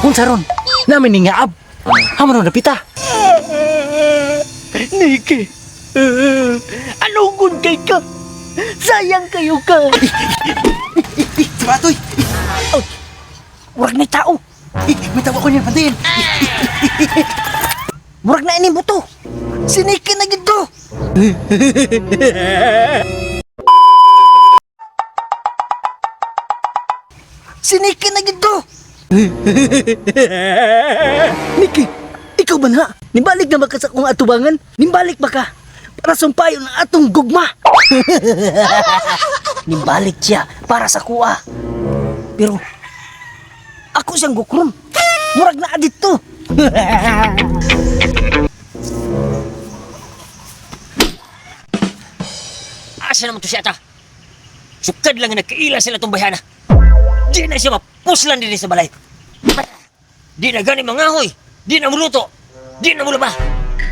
Unsa ron? Namin ni nga ab. Hamon na pita. Niki, anong kay ka? Sayang kayo ka. Sabatoy. Murag na tao. May tawa ko niyan pantayin. Murag na ini buto. Si Niki na gito. Si Niki na gito. Niki, ikaw ba na? Nimbalik na ba ka sa kong atubangan? Nimbalik ba ka? Para sumpayo ng atong gugma. Nimbalik siya para sa kuha. Pero, ako siyang gukron. Murag na dito. Asa naman to siya ta? Sukad lang nga nagkaila sila tong bayana. Di na siya mapuslan din sa balay. Di na gani mangahoy. Di na muluto. Di na mulaba.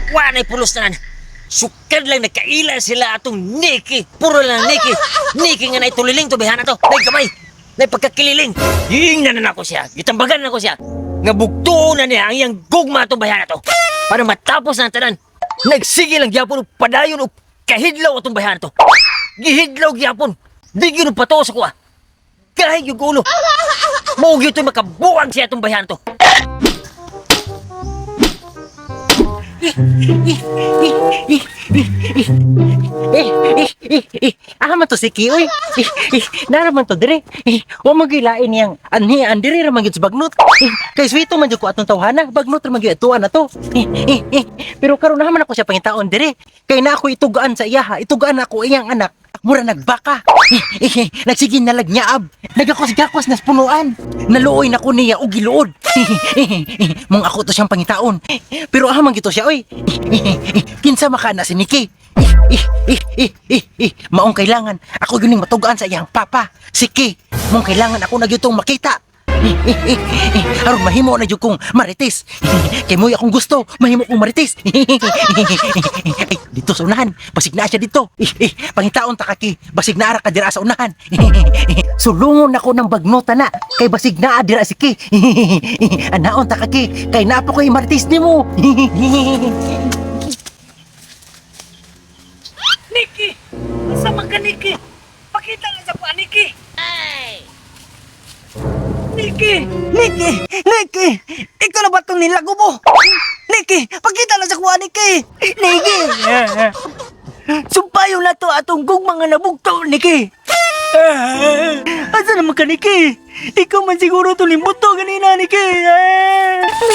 Wanay pulos tanan. Sukad lang nagkaila sila atong Niki. Puro lang Niki. Niki nga na ituliling to bayana to. Nay kamay. Nay pagkakililing. Hingnan na ako siya. Gitambagan na ko siya. Nga bugtuon na niya ang iyang gugma itong bayana to. Para matapos na tanan. Nagsige lang gyapon padayon o kahidlaw itong bayana to. Gihidlaw gyapon. Di gyud pato sa kuha. Kahit yung ulo. Maugi ito'y makabuwag siya itong bayana to. Man to si Kiyoy. Naraman to dire. Wa magilain yang anhi andiri ra magyud sa bagnot. Kay swito man jud ko atong tawhana, bagnot ra magyud atuan na to. Pero karon naman ako siya pangitaon dire. Kay na ako itugaan sa iya, itugaan ako iyang anak. Mura nagbaka. Nagsigin na lagyaab. Nagakos-gakos nas punuan. Naluoy na ko niya og giluod. Mong ako to siyang pangitaon. Pero ahamang gito siya oy. Kinsa makana si Niki. Maong kailangan ako gining matugaan sa iyang papa. Siki, mong kailangan ako na gyutong makita. Aron mahimo na jud kong marites. Kay mo'y akong gusto, mahimo kong marites. Ay, dito sa unahan, basig na siya dito. Pangitaon ta kaki, basig na ara ka dira sa unahan. Sulungon ako ng bagnota na, kay basig na dira si Ki. Anaon ta kaki, kay napo ko marites nimo. Niki! Sama ka, Niki! Pakita lang sa kuha, Niki! Niki! Niki! Niki! Ikaw na ba itong nilago mo? Niki! Pakita lang sa kuha, Niki! Niki! Sumpayo na to atong gugmang nga nabugtaw, Niki! Asa naman ka, Niki? Ikaw man siguro ito limbuto ganina, Niki!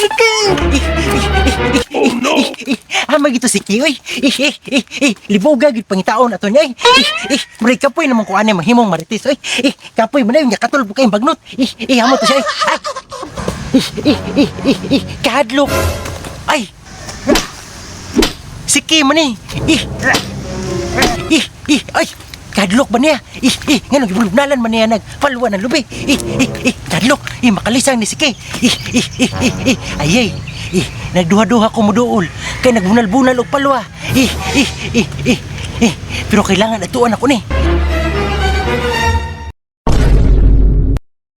Niki! Oh no! Hamag ito si Kiyoy. Liboga gid pangitaon ato niya. Murag kapoy naman ko anay mahimong marites. Kapoy man niya katulog kay bagnot. Hamo to siya. Kahadlok. Ay. Siki man ni. Ay. Kadlok ba niya? Ngayon, gibulubnalan man niya nagpalwa ng lubi. Kadlok, makalisang ni Siki. Ay, nagduha-duha ko mo dool. Kaya nagbunal-bunal og palwa. Pero kailangan atuan ako ni.